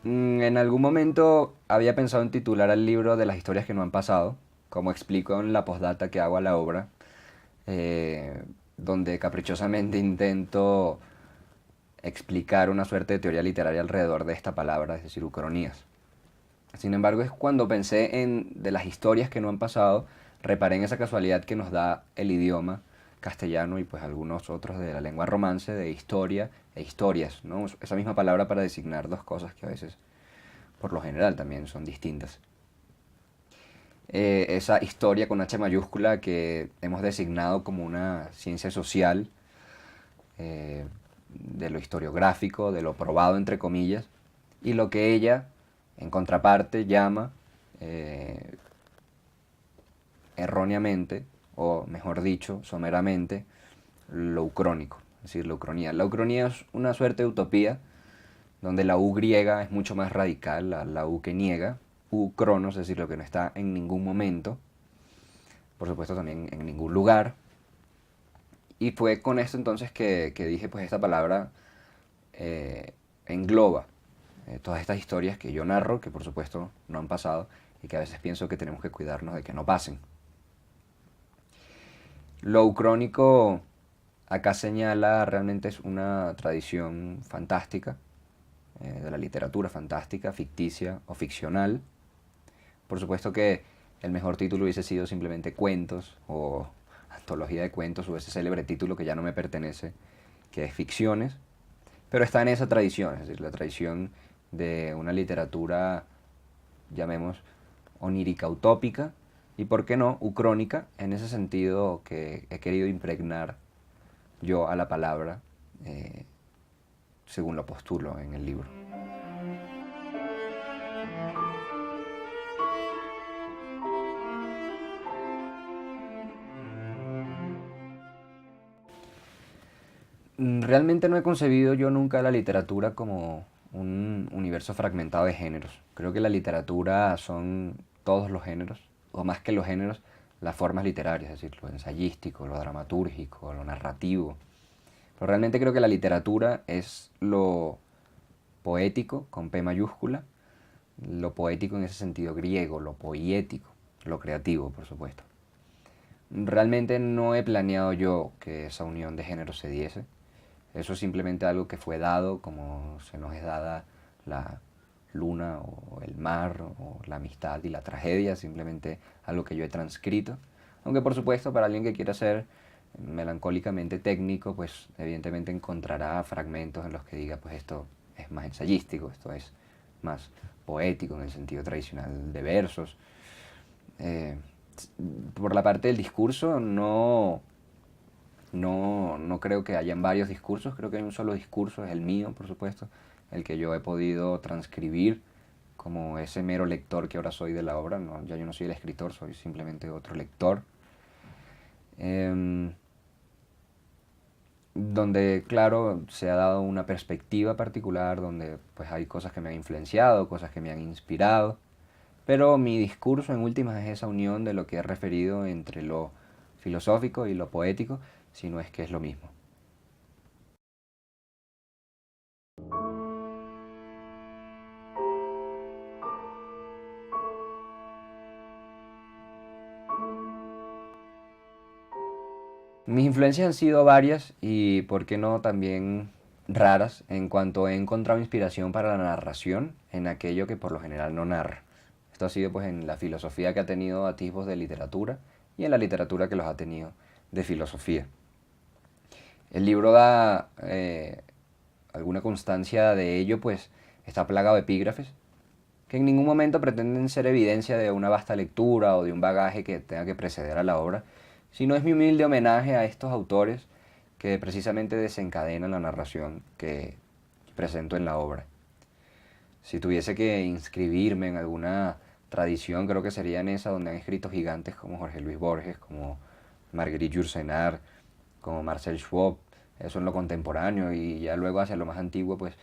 En algún momento había pensado en titular al libro de las historias que no han pasado, como explico en la postdata que hago a la obra, eh, donde caprichosamente intento explicar una suerte de teoría literaria alrededor de esta palabra, es decir, ucronías. Sin embargo, es cuando pensé en de las historias que no han pasado, reparé en esa casualidad que nos da el idioma castellano y pues algunos otros de la lengua romance de historia e historias, ¿no? Esa misma palabra para designar dos cosas que a veces, por lo general, también son distintas. Esa historia con H mayúscula que hemos designado como una ciencia social, de lo historiográfico, de lo probado entre comillas, y lo que ella, en contraparte, llama eh, erróneamente, o mejor dicho, someramente, lo ucrónico, es decir, la ucronía. La ucronía es una suerte de utopía donde la U griega es mucho más radical, la U que niega, U cronos, es decir, lo que no está en ningún momento, por supuesto también en ningún lugar. Y fue con esto entonces que dije, pues esta palabra engloba todas estas historias que yo narro, que por supuesto no han pasado y que a veces pienso que tenemos que cuidarnos de que no pasen. Lo ucrónico acá señala realmente es una tradición fantástica, de la literatura fantástica, ficticia o ficcional. Por supuesto que el mejor título hubiese sido simplemente Cuentos o Antología de Cuentos o ese célebre título que ya no me pertenece, que es Ficciones, pero está en esa tradición, es decir, la tradición de una literatura, llamemos, onírica utópica y, por qué no, ucrónica, en ese sentido que he querido impregnar yo a la palabra, eh, según lo postulo en el libro. Realmente no he concebido yo nunca la literatura como un universo fragmentado de géneros. Creo que la literatura son todos los géneros, o más que los géneros, las formas literarias, es decir, lo ensayístico, lo dramatúrgico, lo narrativo. Pero realmente creo que la literatura es lo poético, con P mayúscula, lo poético en ese sentido griego, lo poético, lo creativo, por supuesto. Realmente no he planeado yo que esa unión de géneros se diese. Eso es simplemente algo que fue dado como se nos es dada la luna o el mar o la amistad y la tragedia, simplemente algo que yo he transcrito. Aunque por supuesto para alguien que quiera ser melancólicamente técnico, pues evidentemente encontrará fragmentos en los que diga, pues esto es más ensayístico, esto es más poético en el sentido tradicional de versos. Eh, por la parte del discurso, no creo que hayan varios discursos, creo que hay un solo discurso, es el mío, por supuesto, el que yo he podido transcribir como ese mero lector que ahora soy de la obra. No, ya yo no soy el escritor, soy simplemente otro lector. Eh, donde, claro, se ha dado una perspectiva particular, donde pues hay cosas que me han influenciado, cosas que me han inspirado, pero mi discurso en últimas es esa unión de lo que he referido entre lo filosófico y lo poético, si no es que es lo mismo. Mis influencias han sido varias y, por qué no, también raras en cuanto he encontrado inspiración para la narración en aquello que por lo general no narra. Esto ha sido pues en la filosofía que ha tenido atisbos de literatura y en la literatura que los ha tenido de filosofía. El libro da alguna constancia de ello, pues está plagado de epígrafes que en ningún momento pretenden ser evidencia de una vasta lectura o de un bagaje que tenga que preceder a la obra, sino es mi humilde homenaje a estos autores que precisamente desencadenan la narración que presento en la obra. Si tuviese que inscribirme en alguna tradición, creo que sería en esa donde han escrito gigantes como Jorge Luis Borges, como Marguerite Yourcenar, como Marcel Schwab, eso en lo contemporáneo, y ya luego hacia lo más antiguo, pues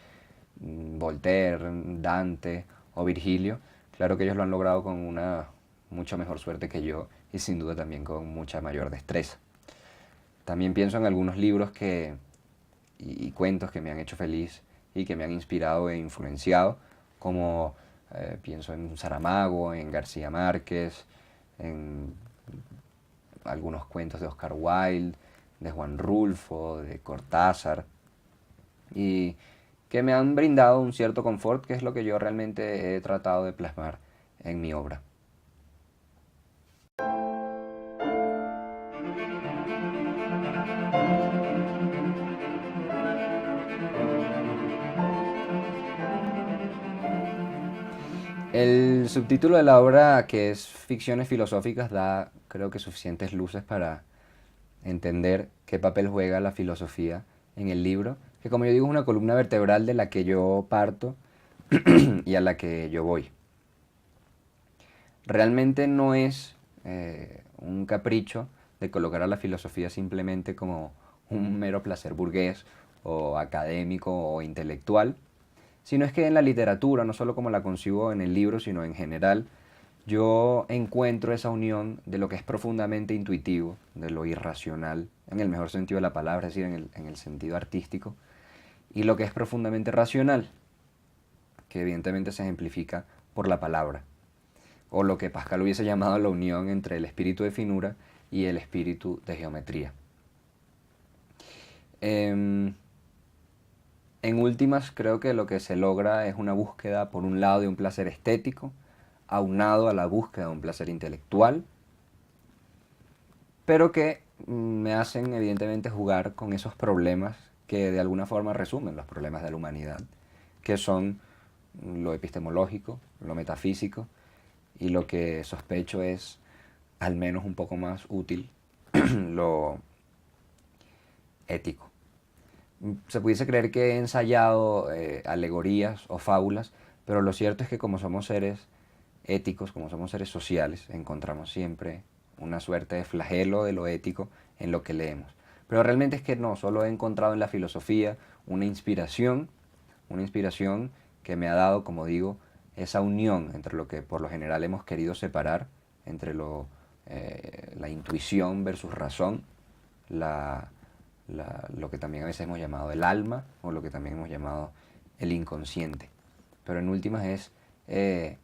Voltaire, Dante o Virgilio. Claro que ellos lo han logrado con una mucho mejor suerte que yo y sin duda también con mucha mayor destreza. También pienso en algunos libros y cuentos que me han hecho feliz y que me han inspirado e influenciado, como pienso en Saramago, en García Márquez, en algunos cuentos de Oscar Wilde, de Juan Rulfo, de Cortázar, y que me han brindado un cierto confort, que es lo que yo realmente he tratado de plasmar en mi obra. El subtítulo de la obra, que es Ficciones filosóficas, da creo que suficientes luces para entender qué papel juega la filosofía en el libro, que como yo digo es una columna vertebral de la que yo parto y a la que yo voy. Realmente no es un capricho de colocar a la filosofía simplemente como un mero placer burgués o académico o intelectual, sino es que en la literatura, no solo como la concibo en el libro, sino en general, yo encuentro esa unión de lo que es profundamente intuitivo, de lo irracional, en el mejor sentido de la palabra, es decir, en el sentido artístico, y lo que es profundamente racional, que evidentemente se ejemplifica por la palabra, o lo que Pascal hubiese llamado la unión entre el espíritu de finura y el espíritu de geometría. En últimas, creo que lo que se logra es una búsqueda, por un lado, de un placer estético, aunado a la búsqueda de un placer intelectual, pero que me hacen evidentemente jugar con esos problemas que de alguna forma resumen los problemas de la humanidad, que son lo epistemológico, lo metafísico, y lo que sospecho es al menos un poco más útil, lo ético. Se pudiese creer que he ensayado alegorías o fábulas, pero lo cierto es que como somos seres éticos, como somos seres sociales, encontramos siempre una suerte de flagelo de lo ético en lo que leemos. Pero realmente es que no, solo he encontrado en la filosofía una inspiración que me ha dado, como digo, esa unión entre lo que por lo general hemos querido separar, entre la intuición versus razón, lo que también a veces hemos llamado el alma o lo que también hemos llamado el inconsciente. Pero en últimas es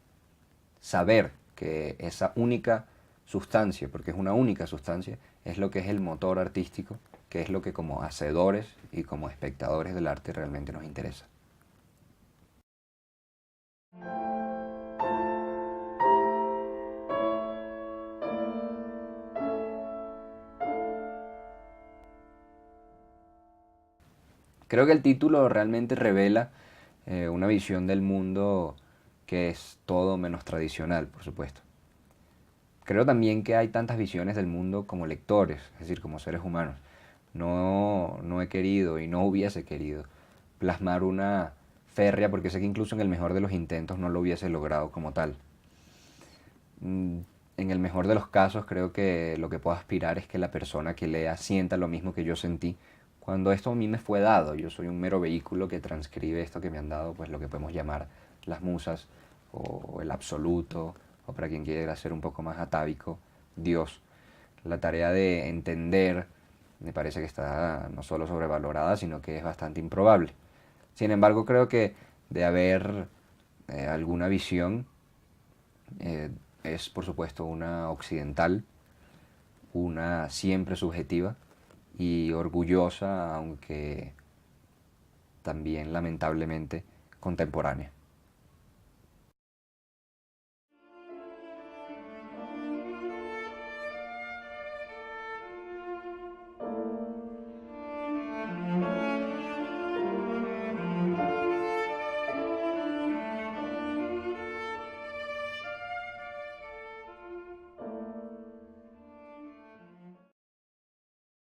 saber que esa única sustancia, porque es una única sustancia, es lo que es el motor artístico, que es lo que como hacedores y como espectadores del arte realmente nos interesa. Creo que el título realmente revela una visión del mundo que es todo menos tradicional, por supuesto. Creo también que hay tantas visiones del mundo como lectores, es decir, como seres humanos. No he querido y no hubiese querido plasmar una férrea, porque sé que incluso en el mejor de los intentos no lo hubiese logrado como tal. En el mejor de los casos creo que lo que puedo aspirar es que la persona que lea sienta lo mismo que yo sentí cuando esto a mí me fue dado. Yo soy un mero vehículo que transcribe esto que me han dado, pues lo que podemos llamar las musas o el absoluto, o para quien quiera ser un poco más atávico, Dios. La tarea de entender me parece que está no solo sobrevalorada, sino que es bastante improbable. Sin embargo, creo que de haber alguna visión, es por supuesto una occidental, una siempre subjetiva y orgullosa, aunque también lamentablemente contemporánea.